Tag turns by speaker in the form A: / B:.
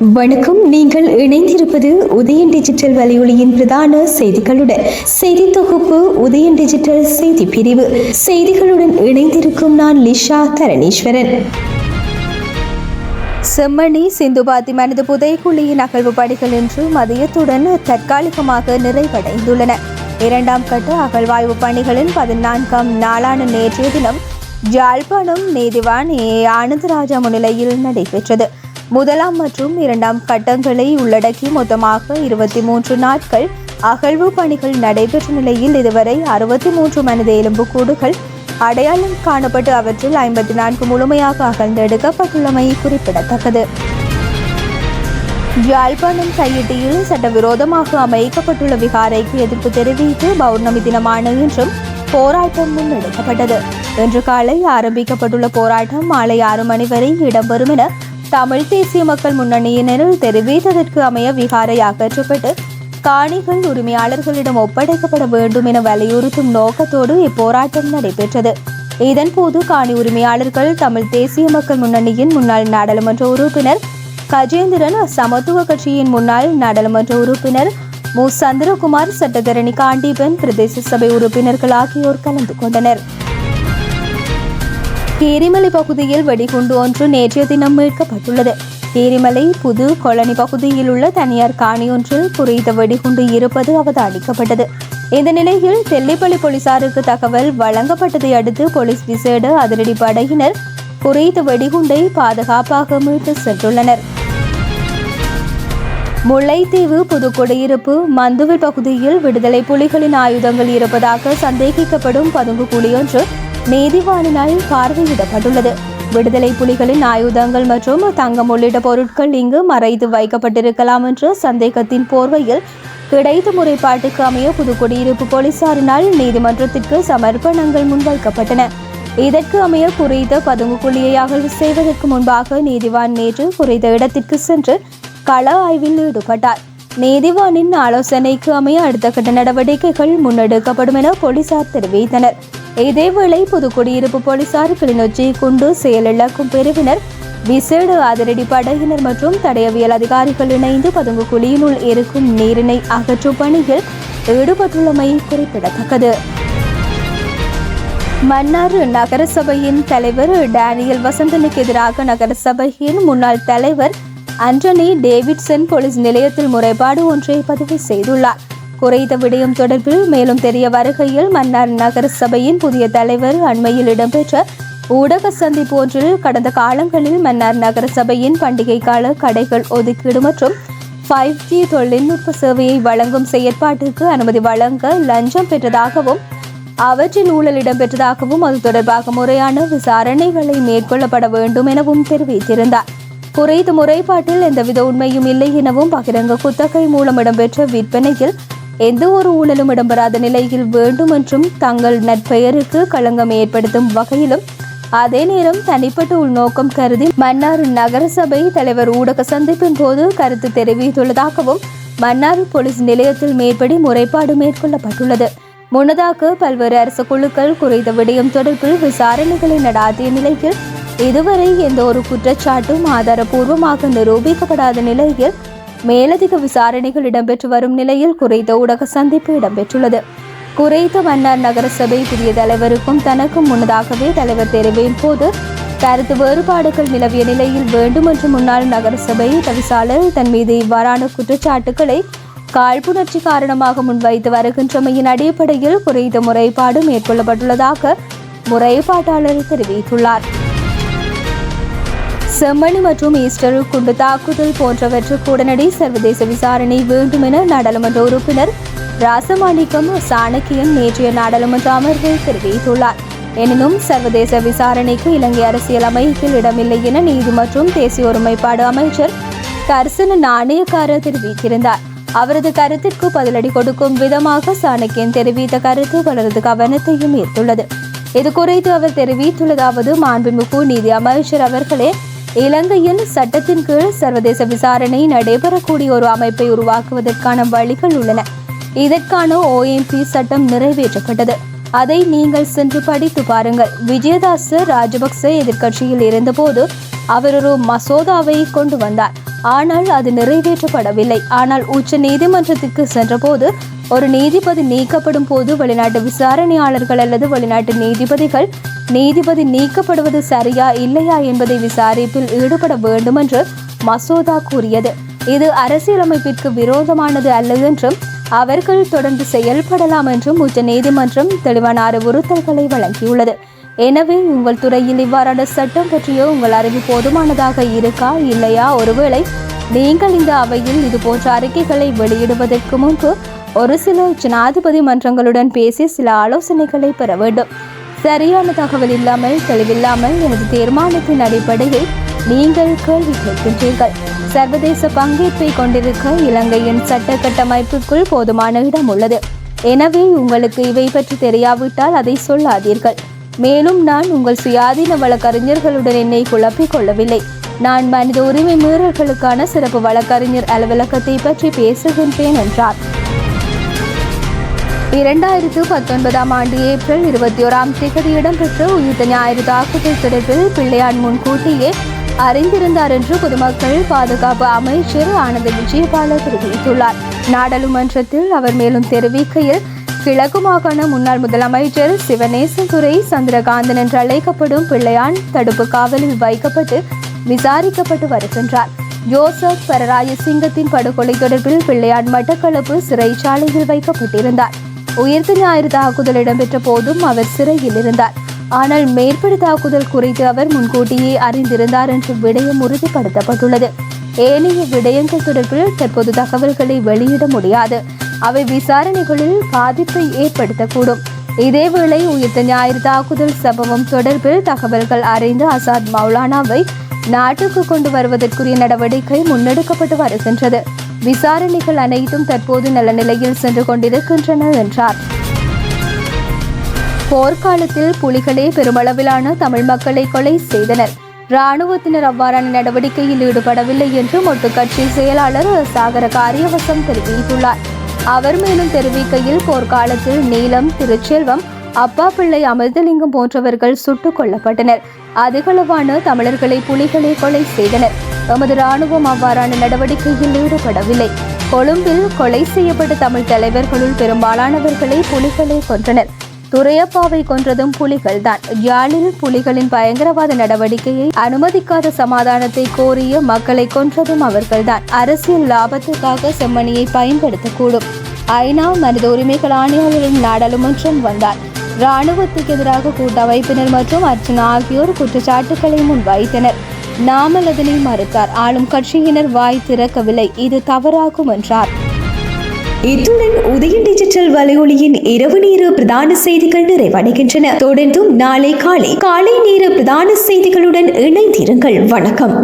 A: வணக்கம். நீங்கள் இணைந்திருப்பது உதயன் டிஜிட்டல் வலையொலியின் பிரதான செய்திகளுடன். செய்தி தொகுப்பு உதயன் டிஜிட்டல் செய்தி பிரிவு. செய்திகளுடன் இணைந்திருக்கும் நான் லிஷா தரணீஸ்வரன். செம்மணி சிந்துபாத்தி மனித புதைக்குழியின் அகழ்வு பணிகள் இன்று மதியத்துடன் தற்காலிகமாக நிறைவடைந்துள்ளன. இரண்டாம் கட்ட அகழ்வாய்வு பணிகளின் 14ஆம் நாளான நேற்றைய தினம் யாழ்ப்பாணம் நீதிவான் ஆனந்தராஜா முன்னிலையில் நடைபெற்றது. முதலாம் மற்றும் இரண்டாம் கட்டங்களை உள்ளடக்கி மொத்தமாக 23 நாட்கள் அகழ்வு பணிகள் நடைபெற்ற நிலையில் இதுவரை 63 மனித எலும்புக்கூடுகள் அடையாளம் காணப்பட்டு அவற்றில் 54 முழுமையாக அகழ்ந்தெடுக்கப்பட்டுள்ளமை குறிப்பிடத்தக்கது. யாழ்ப்பாணம் கையிட்டியில் சட்டவிரோதமாக அமைக்கப்பட்டுள்ள விகாரைக்கு எதிர்ப்பு தெரிவித்து பௌர்ணமி தினமான இன்றும் போராட்டம் முன்னெடுக்கப்பட்டது. இன்று காலை ஆரம்பிக்கப்பட்டுள்ள போராட்டம் மாலை 6 மணி வரை இடம்பெறும் என தமிழ் தேசிய மக்கள் முன்னணியினர் தெரிவித்ததற்கு அமைய விகாரை அகற்றப்பட்டு காணிகள் உரிமையாளர்களிடம் ஒப்படைக்கப்பட வேண்டும் என வலியுறுத்தும் நோக்கத்தோடு இப்போராட்டம் நடைபெற்றது. இதன்போது காணி உரிமையாளர்கள் தமிழ் தேசிய மக்கள் முன்னணியின் முன்னாள் நாடாளுமன்ற உறுப்பினர் கஜேந்திரன், சமத்துவ கட்சியின் முன்னாள் நாடாளுமன்ற உறுப்பினர் மு சந்திரகுமார், சட்டத்தரணி காண்டீபன், பிரதேச சபை உறுப்பினர்கள் ஆகியோர் கலந்து கொண்டனர். கீரிமலை பகுதியில் வெடிகுண்டு ஒன்று நேற்றைய தினம் மீட்கப்பட்டுள்ளது. கீரிமலை புது கொளனி பகுதியில் உள்ள தனியார் காணி ஒன்றில் குறித்த வெடிகுண்டு இருப்பது அவதானிக்கப்பட்டது. இந்த நிலையில் தெல்லிப்பள்ளி போலீசாருக்கு தகவல் வழங்கப்பட்டதை அடுத்து போலீஸ் விசேட அதிரடி படையினர் குறித்த வெடிகுண்டை பாதுகாப்பாக மீட்டு சென்றுள்ளனர். முல்லைத்தீவு புதுக்குடியிருப்பு மந்துவில் பகுதியில் விடுதலை புலிகளின் ஆயுதங்கள் இருப்பதாக சந்தேகிக்கப்படும் பதுங்கு குழி ஒன்று நீதிவானினால் பார்வையிடப்பட்டுள்ளது. விடுதலை புலிகளின் ஆயுதங்கள் மற்றும் தங்கம் உள்ளிட்ட பொருட்கள் இங்கு மறைத்து வைக்கப்பட்டிருக்கலாம் என்ற சந்தேகத்தின் போர்வையில் கிடைத்த முறைப்பாட்டுக்கு அமைய புதுக்குடியிருப்பு போலீசாரினால் நீதிமன்றத்திற்கு சமர்ப்பணங்கள் முன்வைக்கப்பட்டன. இதற்கு அமைய குறித்த பதுங்கு குழியை அகழ்வு செய்வதற்கு முன்பாக நீதிவான் நேற்று குறித்த இடத்திற்கு சென்று கள ஆய்வில் ஈடுபட்டார். நீதிவானின் ஆலோசனைக்கு அமைய அடுத்த கட்ட நடவடிக்கைகள் முன்னெடுக்கப்படும் என போலீசார் தெரிவித்தனர். இதேவேளை புதுக்குடியிருப்பு போலீசார் கிளிநொச்சி குண்டு செயலிழக்கும் பிரிவினர், விசேட அதிரடி படையினர் மற்றும் தடயவியல் அதிகாரிகள் இணைந்து பதுங்கு குழியினுள் இருக்கும் நீரினை அகற்றும் பணியில் ஈடுபட்டுள்ளமை குறிப்பிடத்தக்கது. மன்னார் நகரசபையின் தலைவர் டேனியல் வசந்தனுக்கு எதிராக நகரசபையின் முன்னாள் தலைவர் ஆண்டனி டேவிட்சன் போலீஸ் நிலையத்தில் முறைப்பாடு ஒன்றை பதிவு செய்துள்ளார். குறித்த விடயம் தொடர்பில் மேலும் தெரிய வருகையில் மன்னார் நகர சபையின் புதிய தலைவர் அண்மையில் இடம்பெற்ற ஊடக சந்திப்பு ஒன்றில் கடந்த காலங்களில் மன்னார் நகர சபையின் பண்டிகை கால கடைகள் ஒதுக்கீடு மற்றும் 5G தொழில்நுட்ப சேவையை வழங்கும் செயற்பாட்டுக்கு அனுமதி வழங்க லஞ்சம் பெற்றதாகவும் அவற்றில் ஊழல் இடம்பெற்றதாகவும் அது தொடர்பாக முறையான விசாரணைகளை மேற்கொள்ளப்பட வேண்டும் எனவும் தெரிவித்திருந்தார். குறித்த முறைப்பாட்டில் எந்தவித உண்மையும் இல்லை எனவும் பகிரங்க குத்தகை மூலம் இடம்பெற்ற விற்பனையில் எந்த ஒரு ஊழலும் இடம்பெறாத நிலையில் வேண்டும் என்றும் தங்கள் நற்பெயருக்கு களங்கம் ஏற்படுத்தும் வகையிலும் அதே நேரம் தனிப்பட்ட உள்நோக்கம் கருதி மன்னார் நகரசபை தலைவர் ஊடக சந்திப்பின் போது கருத்து தெரிவித்துள்ளதாகவும் மன்னார் போலீஸ் நிலையத்தில் மேற்படி முறைப்பாடு மேற்கொள்ளப்பட்டுள்ளது. முன்னதாக பல்வேறு அரசு குழுக்கள் குறித்த விடயம் தொடர்பில் விசாரணைகளை நடாத்திய நிலையில் இதுவரை எந்த ஒரு குற்றச்சாட்டும் ஆதாரபூர்வமாக நிரூபிக்கப்படாத நிலையில் மேலதிக விசாரணைகள் இடம்பெற்று வரும் நிலையில் குறித்த ஊடக சந்திப்பு இடம்பெற்றுள்ளது. குறித்த மன்னார் நகரசபை புதிய தலைவருக்கும் தனக்கும் முன்னதாகவே தலைவர் தெரிவின் போது கருத்து வேறுபாடுகள் நிலவிய நிலையில் வேண்டுமென்று முன்னாள் நகரசபை தவிசாளர் தன் மீது இவ்வாறான குற்றச்சாட்டுக்களை காழ்ப்புணர்ச்சி காரணமாக முன்வைத்து வருகின்றமையின் அடிப்படையில் குறித்த முறைப்பாடு மேற்கொள்ளப்பட்டுள்ளதாக முறைப்பாட்டாளர் தெரிவித்துள்ளார். செம்மணி மற்றும் ஈஸ்டர் குண்டு தாக்குதல் போன்றவற்றுக்கு உடனடி சர்வதேச விசாரணை வேண்டும் என நாடாளுமன்ற உறுப்பினர் ராசமாணிக்கம் சாணக்கியன் நேற்றைய நாடாளுமன்ற அமர்வில் தெரிவித்துள்ளார். எனினும் சர்வதேச விசாரணைக்கு இலங்கை அரசியல் அமைப்பில் இடமில்லை என நீதி மற்றும் தேசிய ஒருமைப்பாடு அமைச்சர் கர்சன நாணயக்கார தெரிவித்திருந்தார். அவரது கருத்திற்கு பதிலடி கொடுக்கும் விதமாக சாணக்கியன் தெரிவித்த கருத்து பலரது கவனத்தையும் ஈர்த்துள்ளது. இது குறித்து அவர் தெரிவித்துள்ளதாவது: மாண்புமிகு நீதி அமைச்சர் அவர்களே, இலங்கையில் சட்டத்தின் கீழ் சர்வதேச விசாரணை நடைபெறக்கூடிய ஒரு அமைப்பை உருவாக்குவதற்கான வழிகள் உள்ளன. இதற்கான OMP சட்டம் நிறைவேற்றப்பட்டது. அதை நீங்கள் சென்று படித்து பாருங்கள். விஜயதாச ராஜபக்ச எதிர்க்கட்சியில் இருந்தபோது அவர் ஒரு மசோதாவை கொண்டு வந்தார். ஆனால் அது நிறைவேற்றப்படவில்லை. ஆனால் உச்ச நீதிமன்றத்திற்கு சென்றபோது ஒரு நீதிபதி நீக்கப்படும் போது வெளிநாட்டு விசாரணையாளர்கள் அல்லது வெளிநாட்டு நீதிபதிகள் நீதிபதி நீக்கப்படுவது சரியா இல்லையா என்பதை விசாரிப்பில் ஈடுபட வேண்டும் என்று மசோதா கூறியது. இது அரசியலமைப்பிற்கு விரோதமானது அல்ல என்றும் அவர்கள் தொடர்ந்து செயல்படலாம் என்றும் உச்ச நீதிமன்றம் தெளிவான அறிவுறுத்தல்களை வழங்கியுள்ளது. எனவே உங்கள் துறையில் இவ்வாறான சட்டம் பற்றிய உங்கள் அறிவு போதுமானதாக இருக்கா இல்லையா? ஒருவேளை நீங்கள் இந்த அவையில் இது போன்ற அறிக்கைகளை வெளியிடுவதற்கு முன்பு ஒரு சில ஜனாதிபதி மன்றங்களுடன் பேசி சில ஆலோசனைகளை பெற வேண்டும். சரியான தகவல் இல்லாமல் தெளிவில்லாமல் எனது தீர்மானத்தின் அடிப்படையில் நீங்கள் கேள்வி கேட்கின்றீர்கள். சர்வதேச பங்கேற்பை கொண்டிருக்க இலங்கையின் சட்ட கட்டமைப்புக்குள் போதுமான இடம் உள்ளது. எனவே உங்களுக்கு இவை பற்றி தெரியாவிட்டால் அதை சொல்லாதீர்கள். மேலும் நான் உங்கள் சுயாதீன வழக்கறிஞர்களுடன் என்னை குழப்பிக் கொள்ளவில்லை. நான் மனித உரிமை மீறல்களுக்கான சிறப்பு வழக்கறிஞர் அலுவலகத்தை பற்றி பேசுகின்றேன் என்றார். 2019 ஆண்டு ஏப்ரல் 21 இடம்பெற்ற உயிர்த்த ஞாயிறு தாக்குதல் தொடர்பில் பிள்ளையான் முன்கூட்டியே அறிந்திருந்தார் என்று பொதுமக்கள் பாதுகாப்பு அமைச்சர் ஆனந்த விஜயபால தெரிவித்துள்ளார். நாடாளுமன்றத்தில் அவர் மேலும் தெரிவிக்கையில், கிழக்கு மாகாண முன்னாள் முதலமைச்சர் சிவனேசதுரை சந்திரகாந்தன் என்று அழைக்கப்படும் பிள்ளையான் தடுப்பு காவலில் வைக்கப்பட்டு விசாரிக்கப்பட்டு வருகின்றார். ஜோசப் பரராயசிங்கத்தின் படுகொலை தொடர்பில் பிள்ளையான் மட்டக்களப்பு சிறைச்சாலையில் வைக்கப்பட்டிருந்தார். உயிர்த்த ஞாயிறு தாக்குதல் இடம்பெற்ற போதும் அவர் சிறையில் இருந்தார். ஆனால் மேற்படி தாக்குதல் குறித்து அவர் முன்கூட்டியே அறிந்திருந்தார் என்று விடயம் உறுதிப்படுத்தப்பட்டுள்ளது. ஏனைய விடயங்கள் தொடர்பில் தற்போது தகவல்களை வெளியிட முடியாது. அவை விசாரணைகளில் பாதிப்பை ஏற்படுத்தக்கூடும். இதேவேளை உயிர்த்த ஞாயிறு தாக்குதல் சம்பவம் தொடர்பில் தகவல்கள் அறிந்து அசாத் மௌலானாவை நாட்டுக்கு கொண்டு வருவதற்குரிய நடவடிக்கை முன்னெடுக்கப்பட்டு வருகின்றது. விசாரணைகள் அனைத்தும் தற்போது நல்ல நிலையில் சென்று கொண்டிருக்கின்றன என்றார். போர்க்காலத்தில் புலிகளே பெருமளவிலான தமிழ் மக்களை கொலை செய்தனர். இராணுவத்தினர் அவ்வாறான நடவடிக்கையில் ஈடுபடவில்லை என்று மொட்டு கட்சி செயலாளர் சாகர காரியவசம் தெரிவித்துள்ளார். அவர் மேலும் தெரிவிக்கையில், போர்க்காலத்தில் நீலம், திருச்செல்வம், அப்பா பிள்ளை, அமிர்தலிங்கம் போன்றவர்கள் சுட்டுக் கொல்லப்பட்டனர். அதிகளவான தமிழர்களை புலிகளே கொலை செய்தனர். எமது இராணுவம் அவ்வாறான நடவடிக்கையில் ஈடுபடவில்லை. கொழும்பில் கொலை செய்யப்பட்ட தமிழ் தலைவர்களுள் பெரும்பாலானவர்களை புலிகளே கொன்றனர். துரையப்பாவை கொன்றதும் புலிகள்தான். யாழில் புலிகளின் பயங்கரவாத நடவடிக்கையை அனுமதிக்காத சமாதானத்தை கோரிய மக்களை கொன்றதும் அவர்கள்தான். அரசியல் லாபத்துக்காக செம்மணியை பயன்படுத்தக்கூடும். ஐநா மனித உரிமைகள் ஆணையாளரின் நாடாளுமன்றம் வந்தார். இராணுவத்துக்கு எதிராக கூட்டமைப்பினர் மற்றும் அர்ச்சனா ஆகியோர் குற்றச்சாட்டுக்களை முன்வைத்தனர். நாமல் அதனை மறுத்தார். ஆளும் கட்சியினர் வாய் திறக்கவில்லை. இது தவறாகும் என்றார்.
B: இத்துடன் உதயம் டிஜிட்டல் வலையொலியின் இரவு நேர பிரதான செய்திகள் நிறைவடைகின்றன. தொடர்ந்தும் நாளை காலை நேர பிரதான செய்திகளுடன் இணைந்திருங்கள். வணக்கம்.